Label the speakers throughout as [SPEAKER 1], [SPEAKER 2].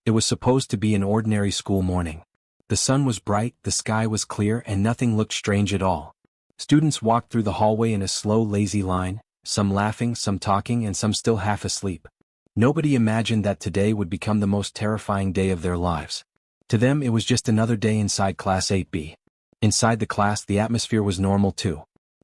[SPEAKER 1] It was supposed to be an ordinary school morning. The sun was bright, the sky was clear, and nothing looked strange at all. Students walked through the hallway in a slow, lazy line, some laughing, some talking, and some still half asleep. Nobody imagined that today would become the most terrifying day of their lives. To them, it was just another day inside Class 8B. Inside the class, the atmosphere was normal too.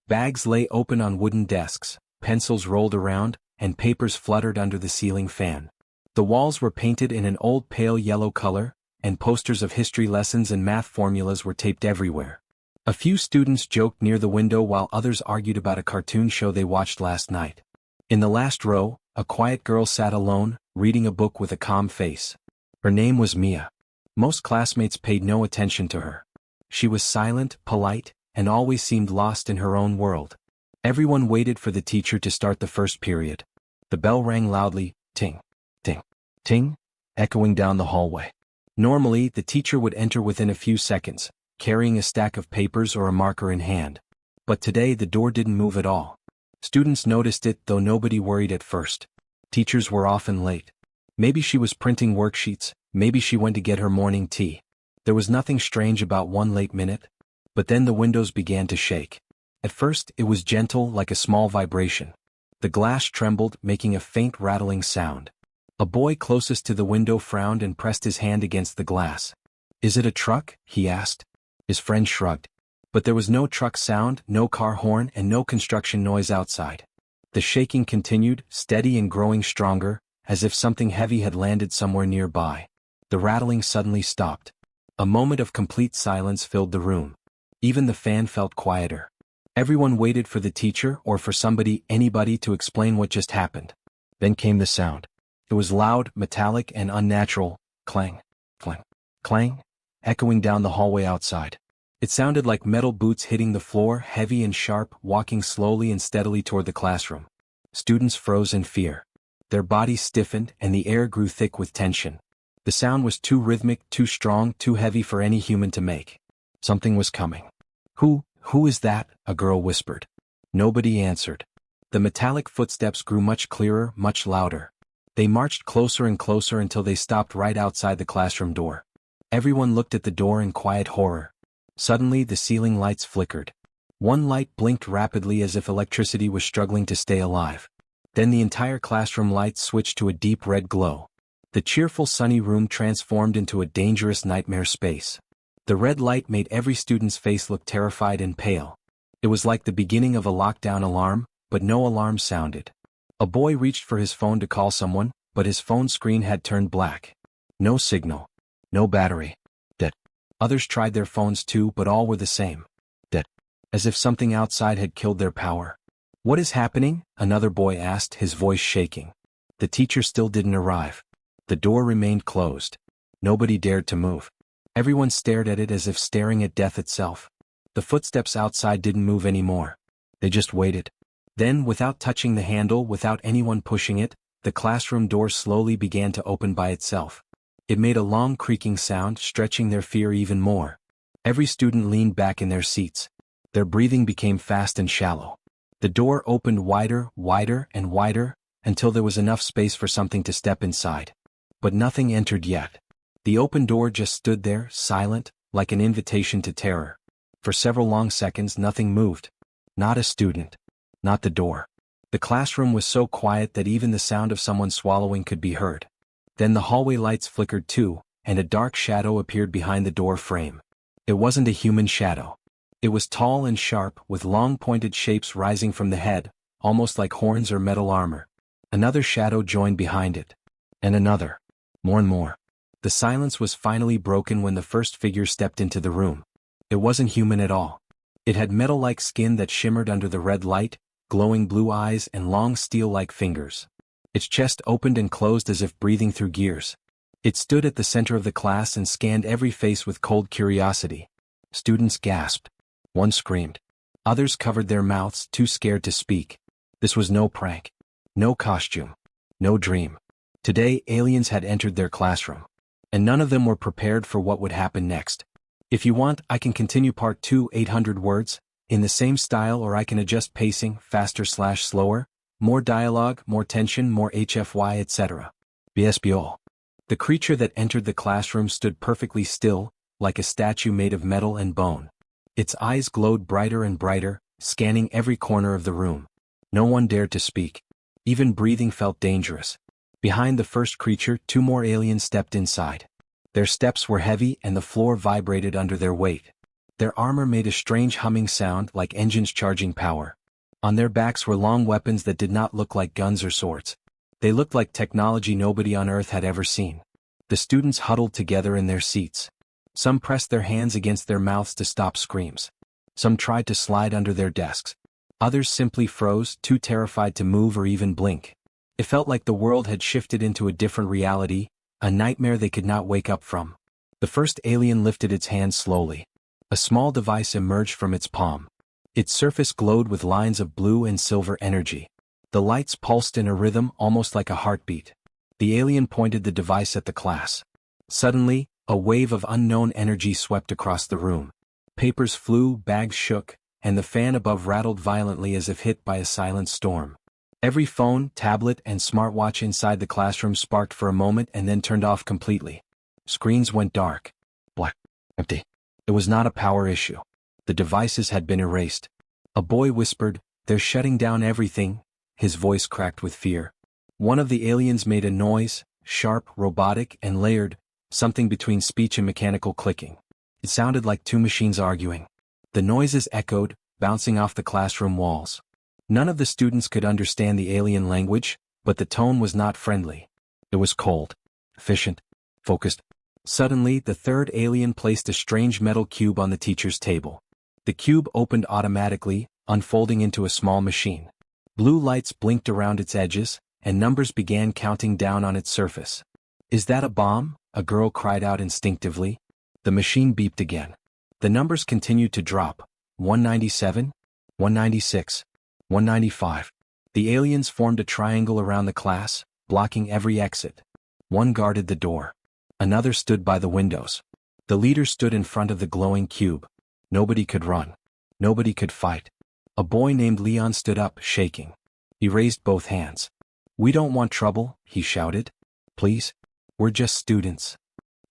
[SPEAKER 1] Bags lay open on wooden desks, pencils rolled around, and papers fluttered under the ceiling fan. The walls were painted in an old pale yellow color, and posters of history lessons and math formulas were taped everywhere. A few students joked near the window while others argued about a cartoon show they watched last night. In the last row, a quiet girl sat alone, reading a book with a calm face. Her name was Mia. Most classmates paid no attention to her. She was silent, polite, and always seemed lost in her own world. Everyone waited for the teacher to start the first period. The bell rang loudly, ting, ting, ting, echoing down the hallway. Normally, the teacher would enter within a few seconds, carrying a stack of papers or a marker in hand. But today the door didn't move at all. Students noticed it, though nobody worried at first. Teachers were often late. Maybe she was printing worksheets, maybe she went to get her morning tea. There was nothing strange about one late minute. But then the windows began to shake. At first, it was gentle, like a small vibration. The glass trembled, making a faint rattling sound. A boy closest to the window frowned and pressed his hand against the glass. "Is it a truck?" he asked. His friend shrugged. But there was no truck sound, no car horn, and no construction noise outside. The shaking continued, steady and growing stronger, as if something heavy had landed somewhere nearby. The rattling suddenly stopped. A moment of complete silence filled the room. Even the fan felt quieter. Everyone waited for the teacher or for anybody to explain what just happened. Then came the sound. It was loud, metallic, and unnatural, clang, clang, clang, echoing down the hallway outside. It sounded like metal boots hitting the floor, heavy and sharp, walking slowly and steadily toward the classroom. Students froze in fear. Their bodies stiffened, and the air grew thick with tension. The sound was too rhythmic, too strong, too heavy for any human to make. Something was coming. Who is that?" a girl whispered. Nobody answered. The metallic footsteps grew much clearer, much louder. They marched closer and closer until they stopped right outside the classroom door. Everyone looked at the door in quiet horror. Suddenly the ceiling lights flickered. One light blinked rapidly as if electricity was struggling to stay alive. Then the entire classroom lights switched to a deep red glow. The cheerful sunny room transformed into a dangerous nightmare space. The red light made every student's face look terrified and pale. It was like the beginning of a lockdown alarm, but no alarm sounded. A boy reached for his phone to call someone, but his phone screen had turned black. No signal. No battery. Dead. Others tried their phones too, but all were the same. Dead. As if something outside had killed their power. "What is happening?" another boy asked, his voice shaking. The teacher still didn't arrive. The door remained closed. Nobody dared to move. Everyone stared at it as if staring at death itself. The footsteps outside didn't move anymore. They just waited. Then, without touching the handle, without anyone pushing it, the classroom door slowly began to open by itself. It made a long creaking sound, stretching their fear even more. Every student leaned back in their seats. Their breathing became fast and shallow. The door opened wider, wider, and wider, until there was enough space for something to step inside. But nothing entered yet. The open door just stood there, silent, like an invitation to terror. For several long seconds nothing moved. Not a student. Not the door. The classroom was so quiet that even the sound of someone swallowing could be heard. Then the hallway lights flickered too, and a dark shadow appeared behind the door frame. It wasn't a human shadow. It was tall and sharp, with long pointed shapes rising from the head, almost like horns or metal armor. Another shadow joined behind it. And another. More and more. The silence was finally broken when the first figure stepped into the room. It wasn't human at all. It had metal-like skin that shimmered under the red light, glowing blue eyes and long steel-like fingers. Its chest opened and closed as if breathing through gears. It stood at the center of the class and scanned every face with cold curiosity. Students gasped. One screamed. Others covered their mouths, too scared to speak. This was no prank. No costume. No dream. Today, aliens had entered their classroom. And none of them were prepared for what would happen next. If you want, I can continue part 2, 800 words, in the same style, or I can adjust pacing, faster/slower, more dialogue, more tension, more HFY, etc. BSBO. The creature that entered the classroom stood perfectly still, like a statue made of metal and bone. Its eyes glowed brighter and brighter, scanning every corner of the room. No one dared to speak. Even breathing felt dangerous. Behind the first creature, 2 more aliens stepped inside. Their steps were heavy and the floor vibrated under their weight. Their armor made a strange humming sound like engines charging power. On their backs were long weapons that did not look like guns or swords. They looked like technology nobody on Earth had ever seen. The students huddled together in their seats. Some pressed their hands against their mouths to stop screams. Some tried to slide under their desks. Others simply froze, too terrified to move or even blink. It felt like the world had shifted into a different reality, a nightmare they could not wake up from. The first alien lifted its hand slowly. A small device emerged from its palm. Its surface glowed with lines of blue and silver energy. The lights pulsed in a rhythm almost like a heartbeat. The alien pointed the device at the class. Suddenly, a wave of unknown energy swept across the room. Papers flew, bags shook, and the fan above rattled violently as if hit by a silent storm. Every phone, tablet, and smartwatch inside the classroom sparked for a moment and then turned off completely. Screens went dark. Black. Empty. It was not a power issue. The devices had been erased. A boy whispered, "They're shutting down everything," his voice cracked with fear. One of the aliens made a noise, sharp, robotic, and layered, something between speech and mechanical clicking. It sounded like 2 machines arguing. The noises echoed, bouncing off the classroom walls. None of the students could understand the alien language, but the tone was not friendly. It was cold, efficient, focused. Suddenly, the third alien placed a strange metal cube on the teacher's table. The cube opened automatically, unfolding into a small machine. Blue lights blinked around its edges, and numbers began counting down on its surface. "Is that a bomb?" a girl cried out instinctively. The machine beeped again. The numbers continued to drop. 197, 196, 195. The aliens formed a triangle around the class, blocking every exit. One guarded the door. Another stood by the windows. The leader stood in front of the glowing cube. Nobody could run. Nobody could fight. A boy named Leon stood up, shaking. He raised both hands. "We don't want trouble," he shouted. "Please? We're just students."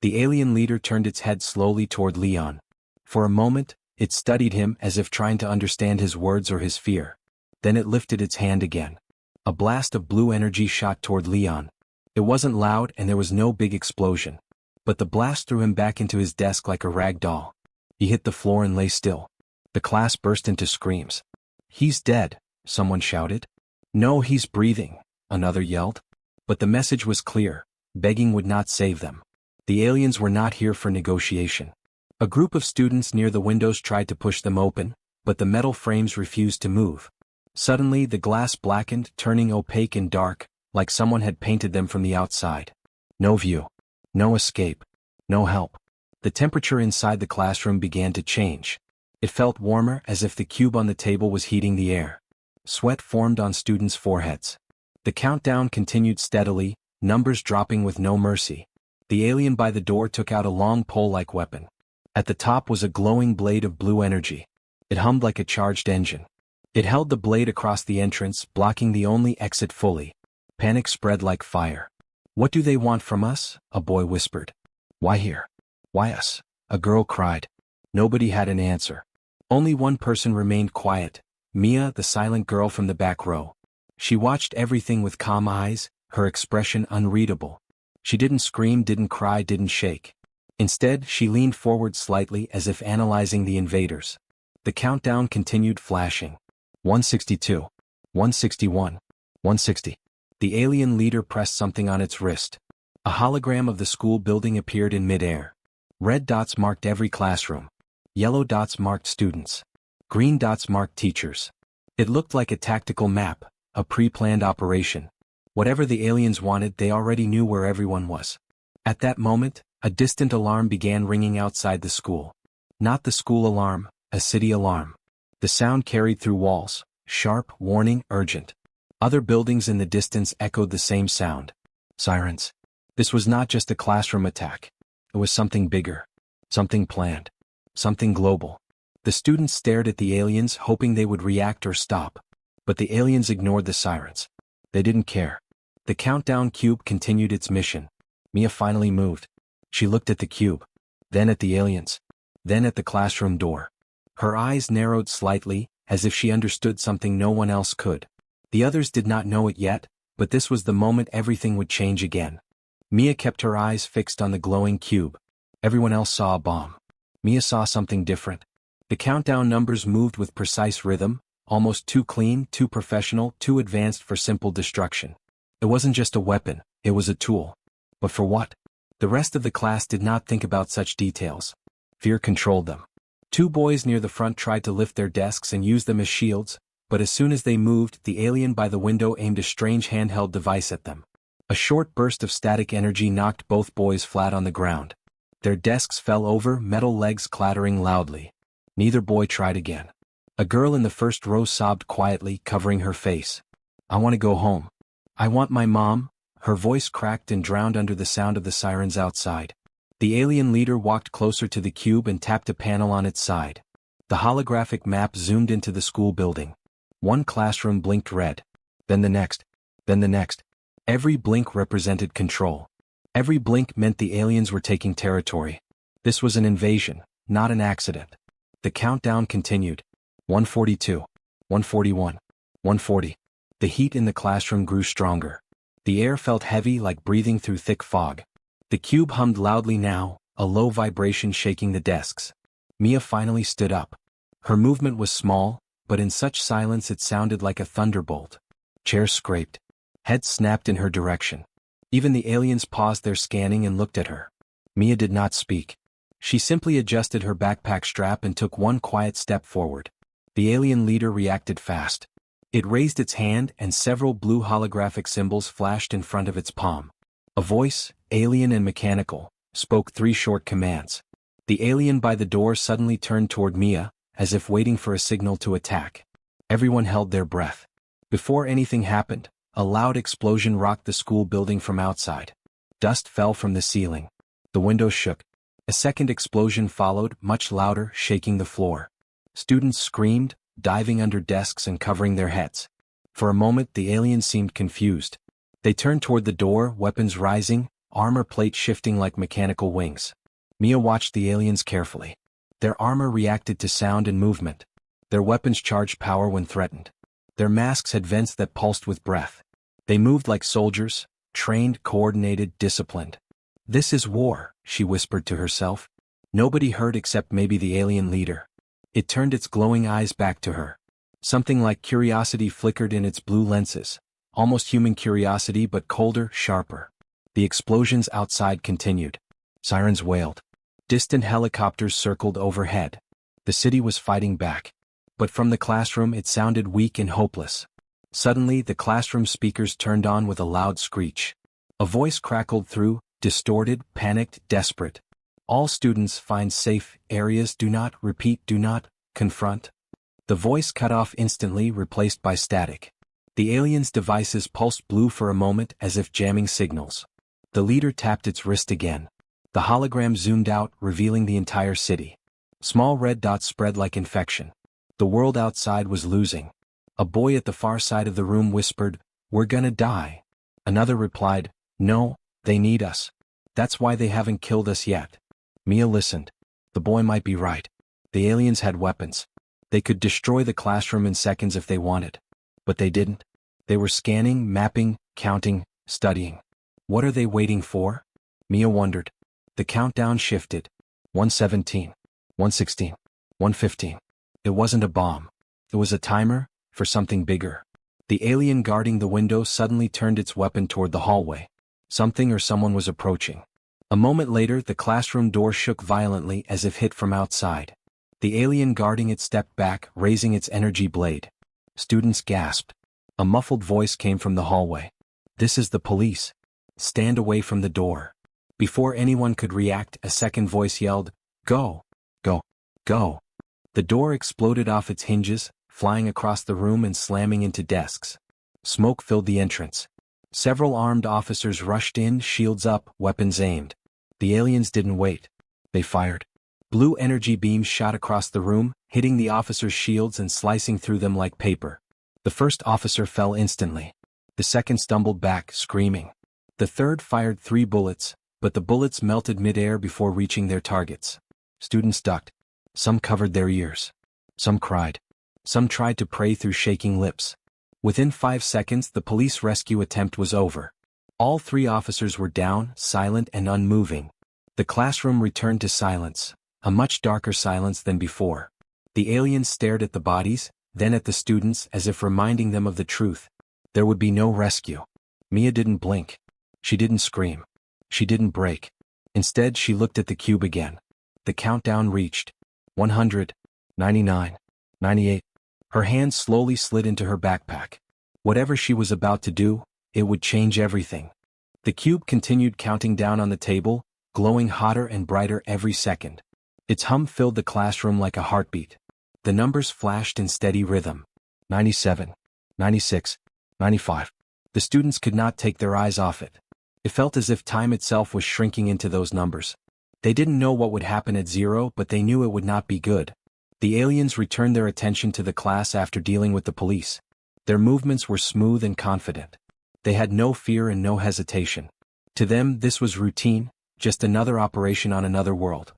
[SPEAKER 1] The alien leader turned its head slowly toward Leon. For a moment, it studied him as if trying to understand his words or his fear. Then it lifted its hand again. A blast of blue energy shot toward Leon. It wasn't loud and there was no big explosion. But the blast threw him back into his desk like a rag doll. He hit the floor and lay still. The class burst into screams. "He's dead," someone shouted. "No, he's breathing," another yelled. But the message was clear. Begging would not save them. The aliens were not here for negotiation. A group of students near the windows tried to push them open, but the metal frames refused to move. Suddenly the glass blackened, turning opaque and dark, like someone had painted them from the outside. No view. No escape. No help. The temperature inside the classroom began to change. It felt warmer, as if the cube on the table was heating the air. Sweat formed on students' foreheads. The countdown continued steadily, numbers dropping with no mercy. The alien by the door took out a long pole-like weapon. At the top was a glowing blade of blue energy. It hummed like a charged engine. It held the blade across the entrance, blocking the only exit fully. Panic spread like fire. "What do they want from us?" a boy whispered. "Why here? Why us?" a girl cried. Nobody had an answer. Only one person remained quiet, Mia, the silent girl from the back row. She watched everything with calm eyes, her expression unreadable. She didn't scream, didn't cry, didn't shake. Instead, she leaned forward slightly as if analyzing the invaders. The countdown continued flashing. 162. 161. 160. The alien leader pressed something on its wrist. A hologram of the school building appeared in midair. Red dots marked every classroom. Yellow dots marked students. Green dots marked teachers. It looked like a tactical map, a pre-planned operation. Whatever the aliens wanted, they already knew where everyone was. At that moment, a distant alarm began ringing outside the school. Not the school alarm, a city alarm. The sound carried through walls, sharp, warning, urgent. Other buildings in the distance echoed the same sound. Sirens. This was not just a classroom attack. It was something bigger. Something planned. Something global. The students stared at the aliens, hoping they would react or stop. But the aliens ignored the sirens. They didn't care. The countdown cube continued its mission. Mia finally moved. She looked at the cube, then at the aliens, then at the classroom door. Her eyes narrowed slightly, as if she understood something no one else could. The others did not know it yet, but this was the moment everything would change again. Mia kept her eyes fixed on the glowing cube. Everyone else saw a bomb. Mia saw something different. The countdown numbers moved with precise rhythm, almost too clean, too professional, too advanced for simple destruction. It wasn't just a weapon, it was a tool. But for what? The rest of the class did not think about such details. Fear controlled them. Two boys near the front tried to lift their desks and use them as shields, but as soon as they moved, the alien by the window aimed a strange handheld device at them. A short burst of static energy knocked both boys flat on the ground. Their desks fell over, metal legs clattering loudly. Neither boy tried again. A girl in the first row sobbed quietly, covering her face. "I want to go home. I want my mom." Her voice cracked and drowned under the sound of the sirens outside. The alien leader walked closer to the cube and tapped a panel on its side. The holographic map zoomed into the school building. One classroom blinked red. Then the next. Then the next. Every blink represented control. Every blink meant the aliens were taking territory. This was an invasion, not an accident. The countdown continued. 142. 141. 140. The heat in the classroom grew stronger. The air felt heavy, like breathing through thick fog. The cube hummed loudly now, a low vibration shaking the desks. Mia finally stood up. Her movement was small, but in such silence it sounded like a thunderbolt. Chairs scraped. Heads snapped in her direction. Even the aliens paused their scanning and looked at her. Mia did not speak. She simply adjusted her backpack strap and took one quiet step forward. The alien leader reacted fast. It raised its hand and several blue holographic symbols flashed in front of its palm. A voice, alien and mechanical, spoke 3 short commands. The alien by the door suddenly turned toward Mia, as if waiting for a signal to attack. Everyone held their breath. Before anything happened, a loud explosion rocked the school building from outside. Dust fell from the ceiling. The windows shook. A second explosion followed, much louder, shaking the floor. Students screamed, diving under desks and covering their heads. For a moment the aliens seemed confused. They turned toward the door, weapons rising, armor plate shifting like mechanical wings. Mia watched the aliens carefully. Their armor reacted to sound and movement. Their weapons charged power when threatened. Their masks had vents that pulsed with breath. They moved like soldiers, trained, coordinated, disciplined. "This is war," she whispered to herself. Nobody heard except maybe the alien leader. It turned its glowing eyes back to her. Something like curiosity flickered in its blue lenses, almost human curiosity but colder, sharper. The explosions outside continued. Sirens wailed. Distant helicopters circled overhead. The city was fighting back. But from the classroom it sounded weak and hopeless. Suddenly the classroom speakers turned on with a loud screech. A voice crackled through, distorted, panicked, desperate. "All students find safe areas, do not, repeat, do not, confront." The voice cut off instantly, replaced by static. The aliens' devices pulsed blue for a moment as if jamming signals. The leader tapped its wrist again. The hologram zoomed out, revealing the entire city. Small red dots spread like infection. The world outside was losing. A boy at the far side of the room whispered, "We're gonna die." Another replied, "No, they need us. That's why they haven't killed us yet." Mia listened. The boy might be right. The aliens had weapons. They could destroy the classroom in seconds if they wanted. But they didn't. They were scanning, mapping, counting, studying. What are they waiting for? Mia wondered. The countdown shifted. 117. 116. 115. It wasn't a bomb. It was a timer, for something bigger. The alien guarding the window suddenly turned its weapon toward the hallway. Something or someone was approaching. A moment later the classroom door shook violently as if hit from outside. The alien guarding it stepped back, raising its energy blade. Students gasped. A muffled voice came from the hallway. "This is the police. Stand away from the door." Before anyone could react, a second voice yelled, "Go! Go! Go!" The door exploded off its hinges, flying across the room and slamming into desks. Smoke filled the entrance. Several armed officers rushed in, shields up, weapons aimed. The aliens didn't wait. They fired. Blue energy beams shot across the room, hitting the officers' shields and slicing through them like paper. The first officer fell instantly. The second stumbled back, screaming. The third fired 3 bullets, but the bullets melted midair before reaching their targets. Students ducked. Some covered their ears. Some cried. Some tried to pray through shaking lips. Within 5 seconds, the police rescue attempt was over. All 3 officers were down, silent and unmoving. The classroom returned to silence, a much darker silence than before. The aliens stared at the bodies, then at the students as if reminding them of the truth. There would be no rescue. Mia didn't blink. She didn't scream. She didn't break. Instead, she looked at the cube again. The countdown reached. 100, 99, 98. Her hand slowly slid into her backpack. Whatever she was about to do, it would change everything. The cube continued counting down on the table, glowing hotter and brighter every second. Its hum filled the classroom like a heartbeat. The numbers flashed in steady rhythm. 97, 96, 95. The students could not take their eyes off it. It felt as if time itself was shrinking into those numbers. They didn't know what would happen at 0, but they knew it would not be good. The aliens returned their attention to the class after dealing with the police. Their movements were smooth and confident. They had no fear and no hesitation. To them, this was routine, just another operation on another world.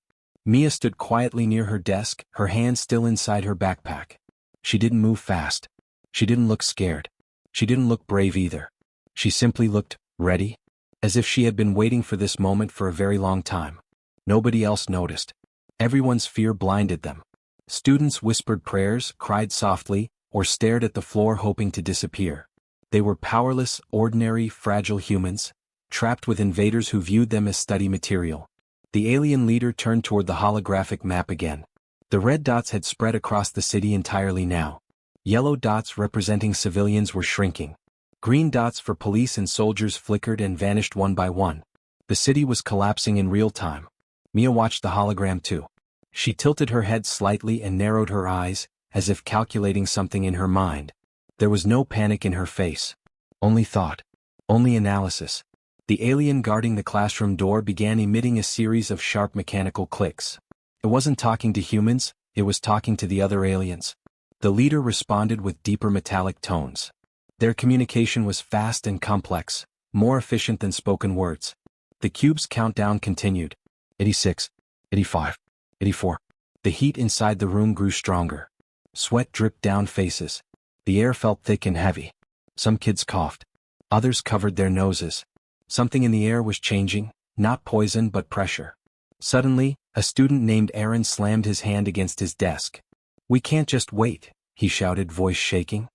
[SPEAKER 1] Mia stood quietly near her desk, her hand still inside her backpack. She didn't move fast. She didn't look scared. She didn't look brave either. She simply looked ready, as if she had been waiting for this moment for a very long time. Nobody else noticed. Everyone's fear blinded them. Students whispered prayers, cried softly, or stared at the floor hoping to disappear. They were powerless, ordinary, fragile humans, trapped with invaders who viewed them as study material. The alien leader turned toward the holographic map again. The red dots had spread across the city entirely now. Yellow dots representing civilians were shrinking. Green dots for police and soldiers flickered and vanished one by one. The city was collapsing in real time. Mia watched the hologram too. She tilted her head slightly and narrowed her eyes, as if calculating something in her mind. There was no panic in her face. Only thought. Only analysis. The alien guarding the classroom door began emitting a series of sharp mechanical clicks. It wasn't talking to humans, it was talking to the other aliens. The leader responded with deeper metallic tones. Their communication was fast and complex, more efficient than spoken words. The cube's countdown continued. 86, 85, 84. The heat inside the room grew stronger. Sweat dripped down faces. The air felt thick and heavy. Some kids coughed. Others covered their noses. Something in the air was changing, not poison but pressure. Suddenly, a student named Aaron slammed his hand against his desk. "We can't just wait," he shouted, voice shaking.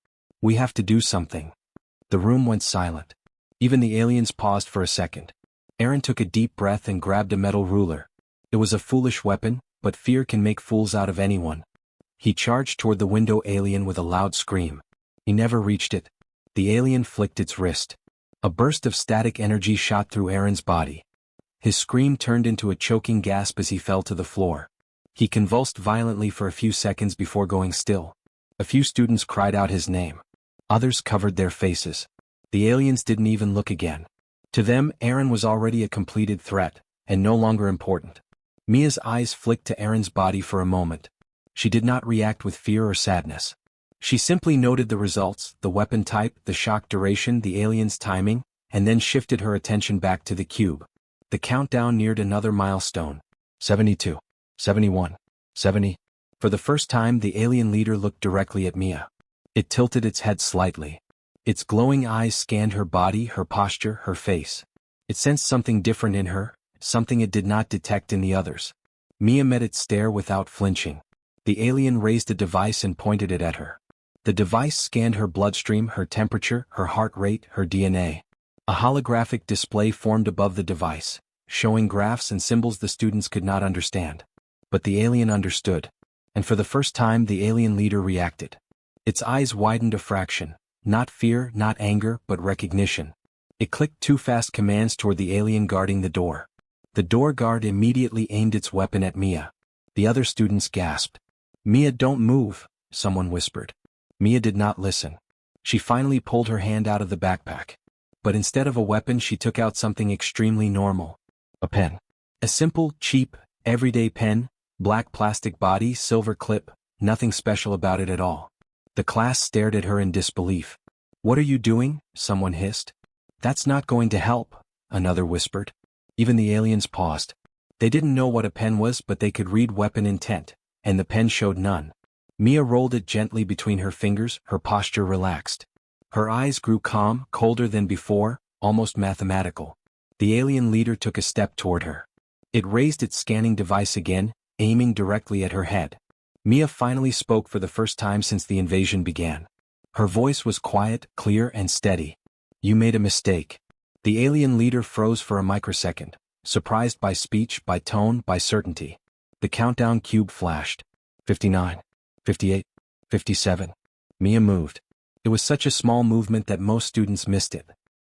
[SPEAKER 1] "We have to do something." The room went silent. Even the aliens paused for a second. Aaron took a deep breath and grabbed a metal ruler. It was a foolish weapon, but fear can make fools out of anyone. He charged toward the window alien with a loud scream. He never reached it. The alien flicked its wrist. A burst of static energy shot through Aaron's body. His scream turned into a choking gasp as he fell to the floor. He convulsed violently for a few seconds before going still. A few students cried out his name. Others covered their faces. The aliens didn't even look again. To them, Aaron was already a completed threat, and no longer important. Mia's eyes flicked to Aaron's body for a moment. She did not react with fear or sadness. She simply noted the results, the weapon type, the shock duration, the alien's timing, and then shifted her attention back to the cube. The countdown neared another milestone. 72, 71, 70. For the first time, the alien leader looked directly at Mia. It tilted its head slightly. Its glowing eyes scanned her body, her posture, her face. It sensed something different in her, something it did not detect in the others. Mia met its stare without flinching. The alien raised a device and pointed it at her. The device scanned her bloodstream, her temperature, her heart rate, her DNA. A holographic display formed above the device, showing graphs and symbols the students could not understand. But the alien understood. And for the first time, the alien leader reacted. Its eyes widened a fraction. Not fear, not anger, but recognition. It clicked 2 fast commands toward the alien guarding the door. The door guard immediately aimed its weapon at Mia. The other students gasped. "Mia, don't move," someone whispered. Mia did not listen. She finally pulled her hand out of the backpack. But instead of a weapon, she took out something extremely normal. A pen. A simple, cheap, everyday pen, black plastic body, silver clip, nothing special about it at all. The class stared at her in disbelief. "What are you doing?" someone hissed. "That's not going to help," another whispered. Even the aliens paused. They didn't know what a pen was, but they could read weapon intent, and the pen showed none. Mia rolled it gently between her fingers, her posture relaxed. Her eyes grew calm, colder than before, almost mathematical. The alien leader took a step toward her. It raised its scanning device again, aiming directly at her head. Mia finally spoke for the first time since the invasion began. Her voice was quiet, clear, and steady. "You made a mistake." The alien leader froze for a microsecond, surprised by speech, by tone, by certainty. The countdown cube flashed. 59, 58, 57. Mia moved. It was such a small movement that most students missed it.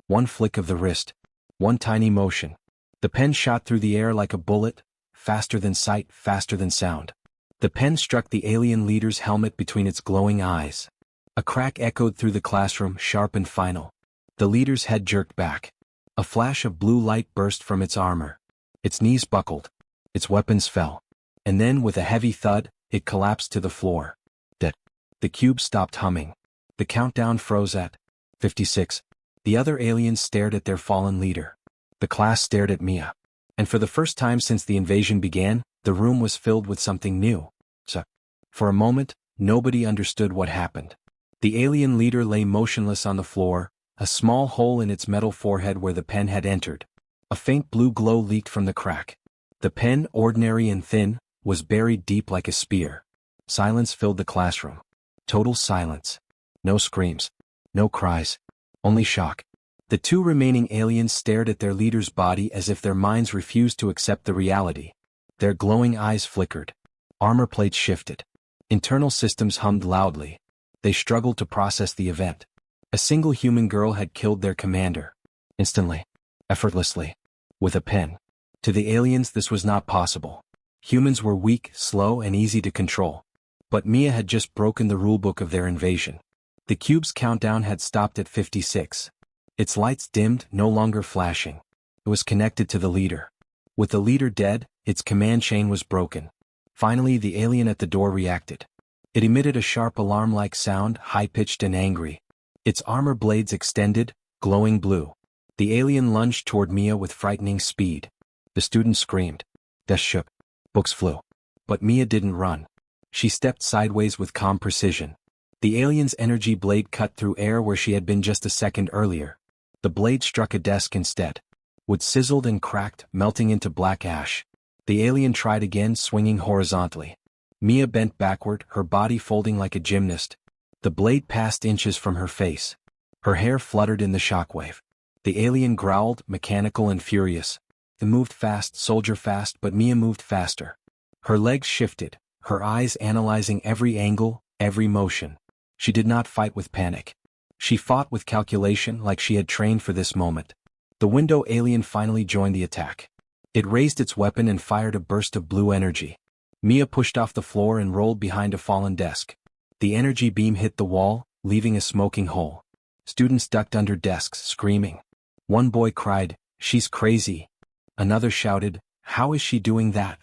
[SPEAKER 1] One flick of the wrist. One tiny motion. The pen shot through the air like a bullet, faster than sight, faster than sound. The pen struck the alien leader's helmet between its glowing eyes. A crack echoed through the classroom, sharp and final. The leader's head jerked back. A flash of blue light burst from its armor. Its knees buckled. Its weapons fell. And then, with a heavy thud, it collapsed to the floor. Dead. The cube stopped humming. The countdown froze at 56. The other aliens stared at their fallen leader. The class stared at Mia. And for the first time since the invasion began, the room was filled with something new. So, for a moment, nobody understood what happened. The alien leader lay motionless on the floor, a small hole in its metal forehead where the pen had entered. A faint blue glow leaked from the crack. The pen, ordinary and thin, was buried deep like a spear. Silence filled the classroom. Total silence. No screams. No cries. Only shock. The two remaining aliens stared at their leader's body as if their minds refused to accept the reality. Their glowing eyes flickered. Armor plates shifted. Internal systems hummed loudly. They struggled to process the event. A single human girl had killed their commander. Instantly. Effortlessly. With a pen. To the aliens this was not possible. Humans were weak, slow, and easy to control. But Mia had just broken the rulebook of their invasion. The cube's countdown had stopped at 56. Its lights dimmed, no longer flashing. It was connected to the leader. With the leader dead, its command chain was broken. Finally, the alien at the door reacted. It emitted a sharp alarm-like sound, high-pitched and angry. Its armor blades extended, glowing blue. The alien lunged toward Mia with frightening speed. The students screamed. Desks shook. Books flew. But Mia didn't run. She stepped sideways with calm precision. The alien's energy blade cut through air where she had been just a second earlier. The blade struck a desk instead. Wood sizzled and cracked, melting into black ash. The alien tried again, swinging horizontally. Mia bent backward, her body folding like a gymnast. The blade passed inches from her face. Her hair fluttered in the shockwave. The alien growled, mechanical and furious. It moved fast, soldier fast, but Mia moved faster. Her legs shifted, her eyes analyzing every angle, every motion. She did not fight with panic. She fought with calculation, like she had trained for this moment. The window alien finally joined the attack. It raised its weapon and fired a burst of blue energy. Mia pushed off the floor and rolled behind a fallen desk. The energy beam hit the wall, leaving a smoking hole. Students ducked under desks, screaming. One boy cried, "She's crazy." Another shouted, "How is she doing that?"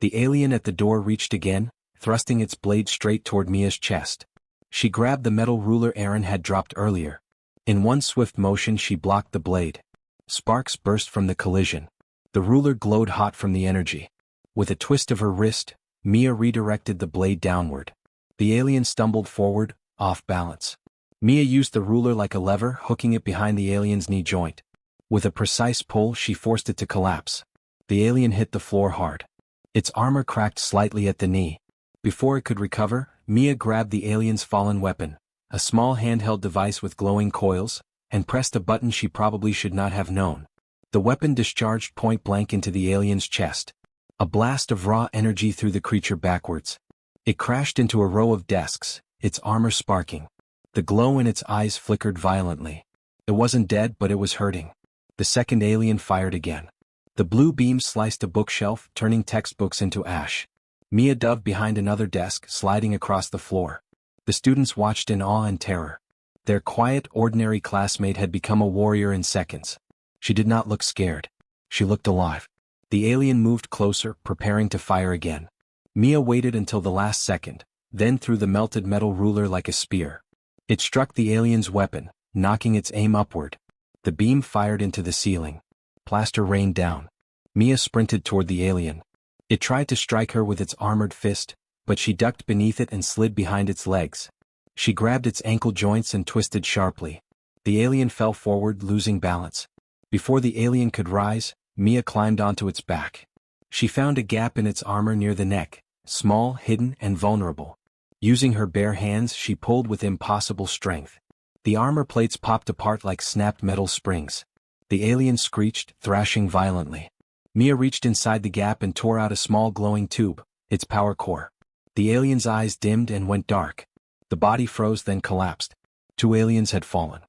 [SPEAKER 1] The alien at the door reached again, thrusting its blade straight toward Mia's chest. She grabbed the metal ruler Aaron had dropped earlier. In one swift motion she blocked the blade. Sparks burst from the collision. The ruler glowed hot from the energy. With a twist of her wrist, Mia redirected the blade downward. The alien stumbled forward, off balance. Mia used the ruler like a lever, hooking it behind the alien's knee joint. With a precise pull she forced it to collapse. The alien hit the floor hard. Its armor cracked slightly at the knee. Before it could recover, Mia grabbed the alien's fallen weapon, a small handheld device with glowing coils, and pressed a button she probably should not have known. The weapon discharged point blank into the alien's chest. A blast of raw energy threw the creature backwards. It crashed into a row of desks, its armor sparking. The glow in its eyes flickered violently. It wasn't dead, but it was hurting. The second alien fired again. The blue beam sliced a bookshelf, turning textbooks into ash. Mia dove behind another desk, sliding across the floor. The students watched in awe and terror. Their quiet, ordinary classmate had become a warrior in seconds. She did not look scared. She looked alive. The alien moved closer, preparing to fire again. Mia waited until the last second, then threw the melted metal ruler like a spear. It struck the alien's weapon, knocking its aim upward. The beam fired into the ceiling. Plaster rained down. Mia sprinted toward the alien. It tried to strike her with its armored fist, but she ducked beneath it and slid behind its legs. She grabbed its ankle joints and twisted sharply. The alien fell forward, losing balance. Before the alien could rise, Mia climbed onto its back. She found a gap in its armor near the neck, small, hidden, and vulnerable. Using her bare hands, she pulled with impossible strength. The armor plates popped apart like snapped metal springs. The alien screeched, thrashing violently. Mia reached inside the gap and tore out a small glowing tube, its power core. The alien's eyes dimmed and went dark. The body froze, then collapsed. 2 aliens had fallen.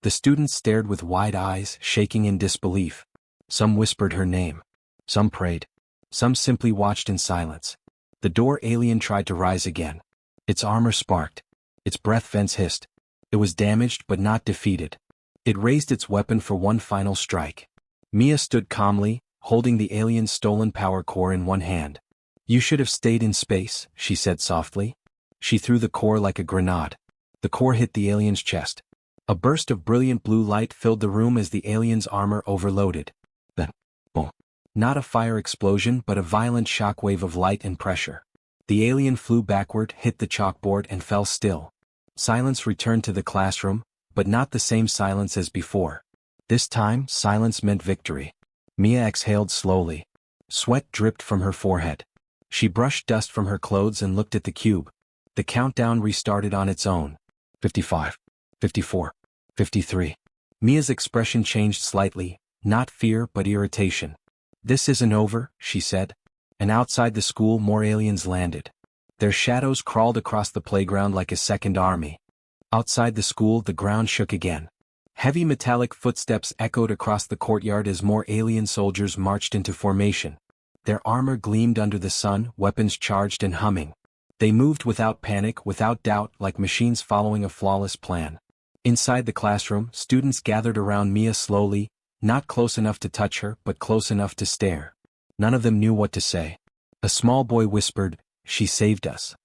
[SPEAKER 1] The students stared with wide eyes, shaking in disbelief. Some whispered her name. Some prayed. Some simply watched in silence. The door alien tried to rise again. Its armor sparked. Its breath vents hissed. It was damaged but not defeated. It raised its weapon for one final strike. Mia stood calmly, holding the alien's stolen power core in one hand. "You should have stayed in space," she said softly. She threw the core like a grenade. The core hit the alien's chest. A burst of brilliant blue light filled the room as the alien's armor overloaded. Then, boom. Not a fire explosion but a violent shockwave of light and pressure. The alien flew backward, hit the chalkboard and fell still. Silence returned to the classroom, but not the same silence as before. This time, silence meant victory. Mia exhaled slowly. Sweat dripped from her forehead. She brushed dust from her clothes and looked at the cube. The countdown restarted on its own. 55. 54. 53. Mia's expression changed slightly, not fear but irritation. "This isn't over," she said. And outside the school more aliens landed. Their shadows crawled across the playground like a second army. Outside the school the ground shook again. Heavy metallic footsteps echoed across the courtyard as more alien soldiers marched into formation. Their armor gleamed under the sun, weapons charged and humming. They moved without panic, without doubt, like machines following a flawless plan. Inside the classroom, students gathered around Mia slowly, not close enough to touch her, but close enough to stare. None of them knew what to say. A small boy whispered, "She saved us."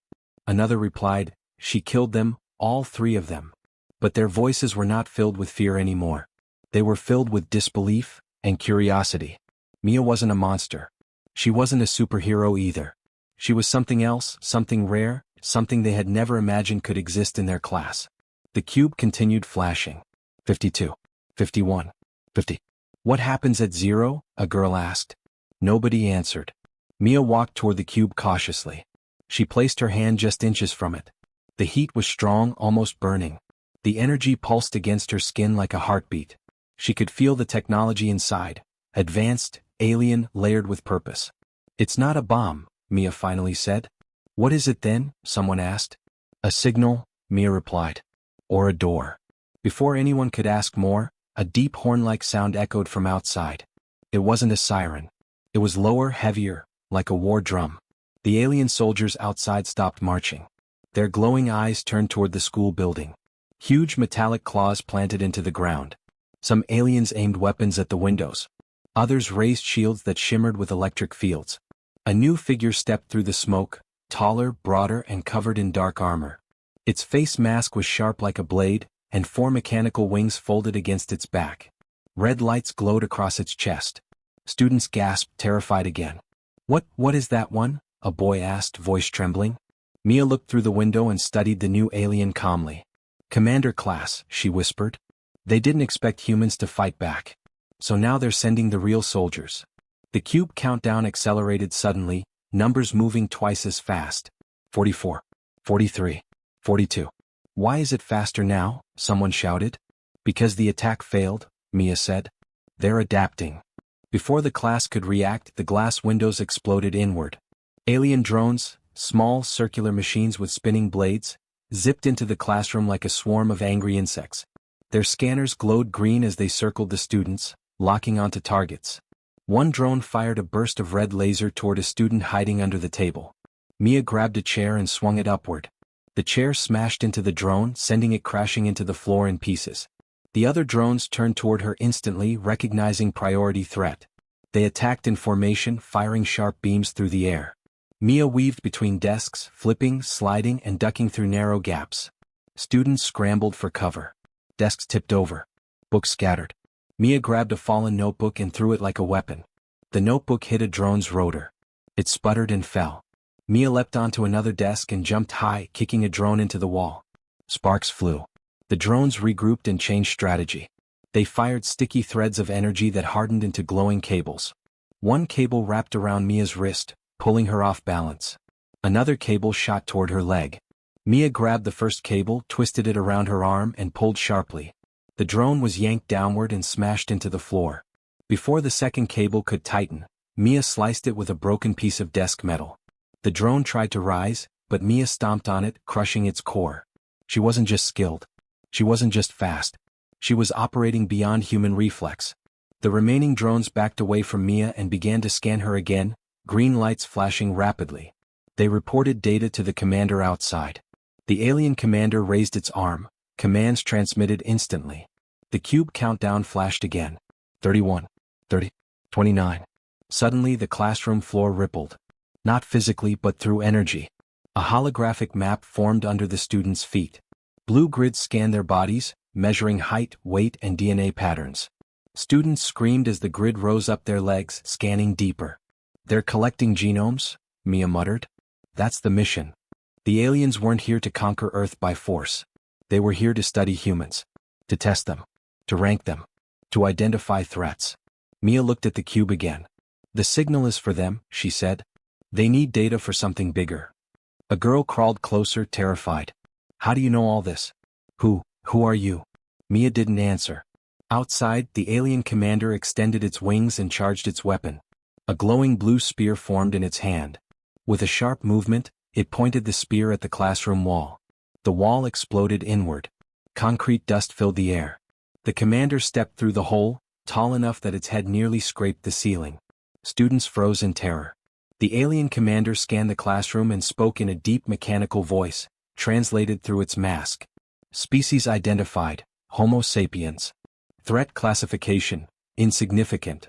[SPEAKER 1] Another replied, "She killed them, all 3 of them." But their voices were not filled with fear anymore. They were filled with disbelief and curiosity. Mia wasn't a monster. She wasn't a superhero either. She was something else, something rare, something they had never imagined could exist in their class. The cube continued flashing. 52. 51. 50. "What happens at 0? A girl asked. Nobody answered. Mia walked toward the cube cautiously. She placed her hand just inches from it. The heat was strong, almost burning. The energy pulsed against her skin like a heartbeat. She could feel the technology inside, advanced, alien, layered with purpose. "It's not a bomb," Mia finally said. "What is it then?" someone asked. "A signal," Mia replied. "Or a door." Before anyone could ask more, a deep horn-like sound echoed from outside. It wasn't a siren. It was lower, heavier, like a war drum. The alien soldiers outside stopped marching. Their glowing eyes turned toward the school building. Huge metallic claws planted into the ground. Some aliens aimed weapons at the windows. Others raised shields that shimmered with electric fields. A new figure stepped through the smoke, taller, broader, and covered in dark armor. Its face mask was sharp like a blade, and 4 mechanical wings folded against its back. Red lights glowed across its chest. Students gasped, terrified again. What is that one?" a boy asked, voice trembling. Mia looked through the window and studied the new alien calmly. "Commander Class," she whispered. "They didn't expect humans to fight back. So now they're sending the real soldiers." The cube countdown accelerated suddenly, numbers moving twice as fast. 44. 43. 42. "Why is it faster now?" someone shouted. "Because the attack failed," Mia said. "They're adapting." Before the class could react, the glass windows exploded inward. Alien drones, small circular machines with spinning blades, zipped into the classroom like a swarm of angry insects. Their scanners glowed green as they circled the students, locking onto targets. One drone fired a burst of red laser toward a student hiding under the table. Mia grabbed a chair and swung it upward. The chair smashed into the drone, sending it crashing into the floor in pieces. The other drones turned toward her instantly, recognizing priority threat. They attacked in formation, firing sharp beams through the air. Mia weaved between desks, flipping, sliding, and ducking through narrow gaps. Students scrambled for cover. Desks tipped over. Books scattered. Mia grabbed a fallen notebook and threw it like a weapon. The notebook hit a drone's rotor. It sputtered and fell. Mia leapt onto another desk and jumped high, kicking a drone into the wall. Sparks flew. The drones regrouped and changed strategy. They fired sticky threads of energy that hardened into glowing cables. One cable wrapped around Mia's wrist, pulling her off balance. Another cable shot toward her leg. Mia grabbed the first cable, twisted it around her arm, and pulled sharply. The drone was yanked downward and smashed into the floor. Before the second cable could tighten, Mia sliced it with a broken piece of desk metal. The drone tried to rise, but Mia stomped on it, crushing its core. She wasn't just skilled. She wasn't just fast. She was operating beyond human reflex. The remaining drones backed away from Mia and began to scan her again, green lights flashing rapidly. They reported data to the commander outside. The alien commander raised its arm, commands transmitted instantly. The cube countdown flashed again. 31, 30, 29. Suddenly the classroom floor rippled. Not physically but through energy. A holographic map formed under the students' feet. Blue grids scanned their bodies, measuring height, weight, and DNA patterns. Students screamed as the grid rose up their legs, scanning deeper. "They're collecting genomes," Mia muttered. "That's the mission." The aliens weren't here to conquer Earth by force. They were here to study humans. To test them. To rank them. To identify threats. Mia looked at the cube again. "The signal is for them," she said. "They need data for something bigger." A girl crawled closer, terrified. "How do you know all this? Who are you?" Mia didn't answer. Outside, the alien commander extended its wings and charged its weapon. A glowing blue spear formed in its hand. With a sharp movement, it pointed the spear at the classroom wall. The wall exploded inward. Concrete dust filled the air. The commander stepped through the hole, tall enough that its head nearly scraped the ceiling. Students froze in terror. The alien commander scanned the classroom and spoke in a deep mechanical voice, translated through its mask. "Species identified, Homo sapiens. Threat classification, insignificant."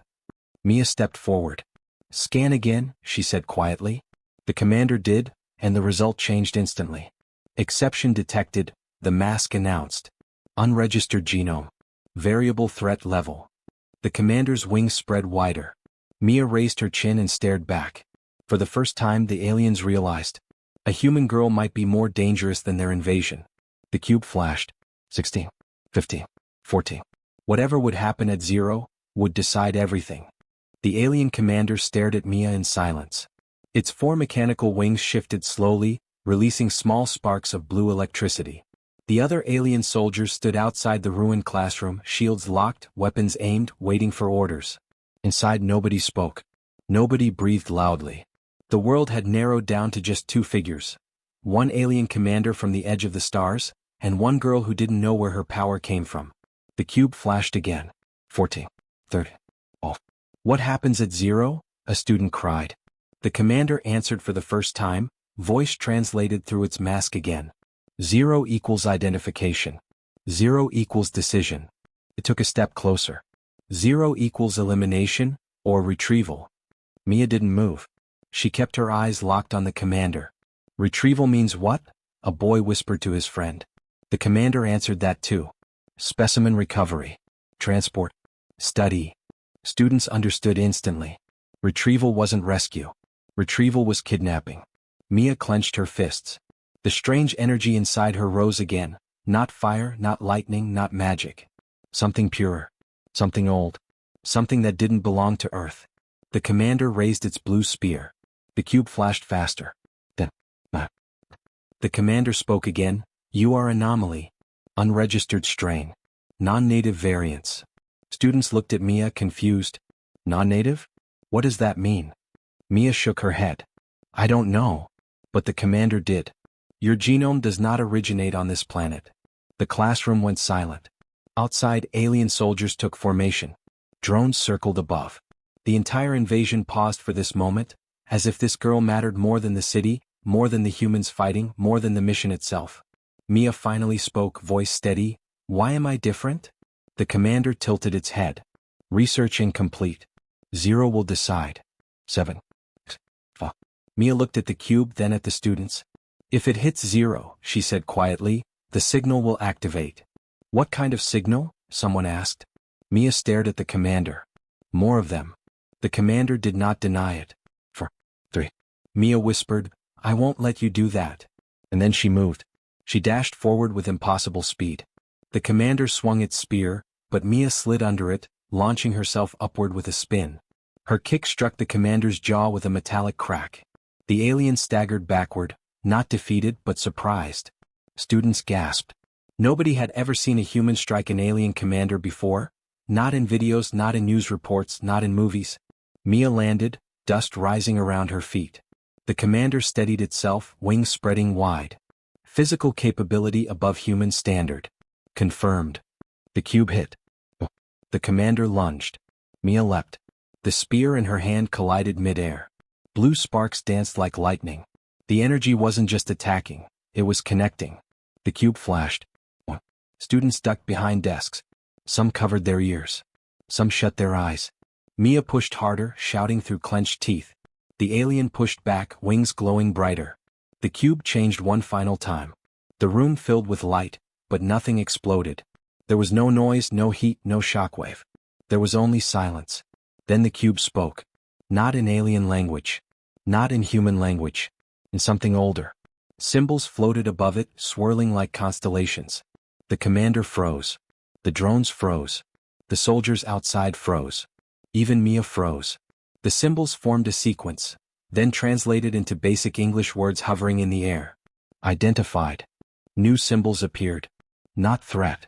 [SPEAKER 1] Mia stepped forward. "Scan again," she said quietly. The commander did, and the result changed instantly. "Exception detected," the mask announced. "Unregistered genome. Variable threat level." The commander's wings spread wider. Mia raised her chin and stared back. For the first time the aliens realized. A human girl might be more dangerous than their invasion. The cube flashed. 16, 15, 14. Whatever would happen at 0, would decide everything. The alien commander stared at Mia in silence. Its 4 mechanical wings shifted slowly, releasing small sparks of blue electricity. The other alien soldiers stood outside the ruined classroom, shields locked, weapons aimed, waiting for orders. Inside nobody spoke. Nobody breathed loudly. The world had narrowed down to just 2 figures. One alien commander from the edge of the stars, and one girl who didn't know where her power came from. The cube flashed again. 14, 30. "Oh. What happens at 0? A student cried. The commander answered for the first time, voice translated through its mask again. 0 equals identification. 0 equals decision." It took a step closer. 0 equals elimination, or retrieval. Mia didn't move. She kept her eyes locked on the commander. "Retrieval means what?" a boy whispered to his friend. The commander answered that too. "Specimen recovery. Transport. Study." Students understood instantly. Retrieval wasn't rescue. Retrieval was kidnapping. Mia clenched her fists. The strange energy inside her rose again, not fire, not lightning, not magic. Something purer. Something old. Something that didn't belong to Earth. The commander raised its blue spear. The cube flashed faster. Then, the commander spoke again. "You are anomaly. Unregistered strain. Non-native variants." Students looked at Mia confused. "Non-native? What does that mean?" Mia shook her head. "I don't know. But the commander did. Your genome does not originate on this planet." The classroom went silent. Outside, alien soldiers took formation. Drones circled above. The entire invasion paused for this moment, as if this girl mattered more than the city, more than the humans fighting, more than the mission itself. Mia finally spoke, voice steady. "Why am I different?" The commander tilted its head. "Research incomplete. 0 will decide." 7. Mia looked at the cube, then at the students. "If it hits 0, she said quietly, "the signal will activate." "What kind of signal?" someone asked. Mia stared at the commander. "More of them. The commander did not deny it. For 3. Mia whispered, "I won't let you do that." And then she moved. She dashed forward with impossible speed. The commander swung its spear, but Mia slid under it, launching herself upward with a spin. Her kick struck the commander's jaw with a metallic crack. The alien staggered backward, not defeated but surprised. Students gasped. Nobody had ever seen a human strike an alien commander before, not in videos, not in news reports, not in movies. Mia landed, dust rising around her feet. The commander steadied itself, wings spreading wide. Physical capability above human standard. Confirmed. The cube hit. The commander lunged. Mia leapt. The spear in her hand collided mid-air. Blue sparks danced like lightning. The energy wasn't just attacking, it was connecting. The cube flashed. Students ducked behind desks. Some covered their ears. Some shut their eyes. Mia pushed harder, shouting through clenched teeth. The alien pushed back, wings glowing brighter. The cube changed one final time. The room filled with light, but nothing exploded. There was no noise, no heat, no shockwave. There was only silence. Then the cube spoke. Not in alien language. Not in human language. In something older. Symbols floated above it, swirling like constellations. The commander froze. The drones froze. The soldiers outside froze. Even Mia froze. The symbols formed a sequence, then translated into basic English words hovering in the air. Identified. New symbols appeared. Not threat.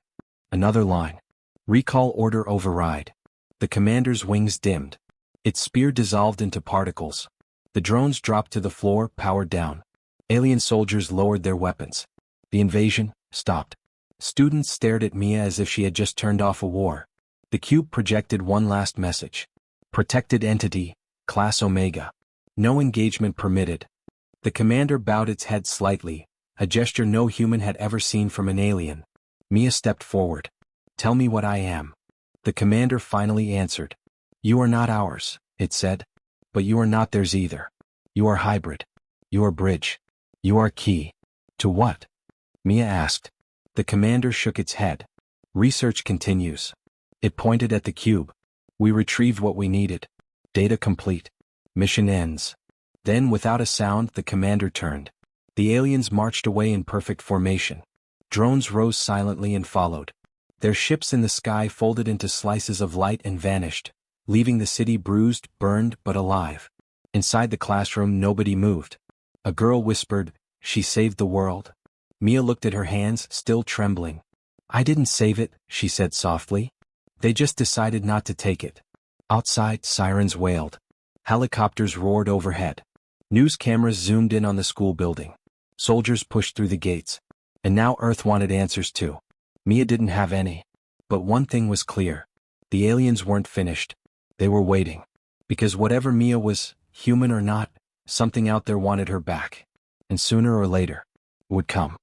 [SPEAKER 1] Another line. Recall order override. The commander's wings dimmed. Its spear dissolved into particles. The drones dropped to the floor, powered down. Alien soldiers lowered their weapons. The invasion stopped. Students stared at Mia as if she had just turned off a war. The cube projected one last message. Protected entity, Class Omega. No engagement permitted. The commander bowed its head slightly, a gesture no human had ever seen from an alien. Mia stepped forward. Tell me what I am. The commander finally answered. You are not ours, it said. But you are not theirs either. You are hybrid. You are bridge. You are key. To what? Mia asked. The commander shook its head. Research continues. It pointed at the cube. We retrieved what we needed. Data complete. Mission ends. Then without a sound the commander turned. The aliens marched away in perfect formation. Drones rose silently and followed. Their ships in the sky folded into slices of light and vanished, leaving the city bruised, burned, but alive. Inside the classroom nobody moved. A girl whispered, "She saved the world." Mia looked at her hands, still trembling. "I didn't save it," she said softly. "They just decided not to take it." Outside, sirens wailed. Helicopters roared overhead. News cameras zoomed in on the school building. Soldiers pushed through the gates. And now Earth wanted answers too. Mia didn't have any. But one thing was clear. The aliens weren't finished. They were waiting. Because whatever Mia was, human or not, something out there wanted her back. And sooner or later, it would come.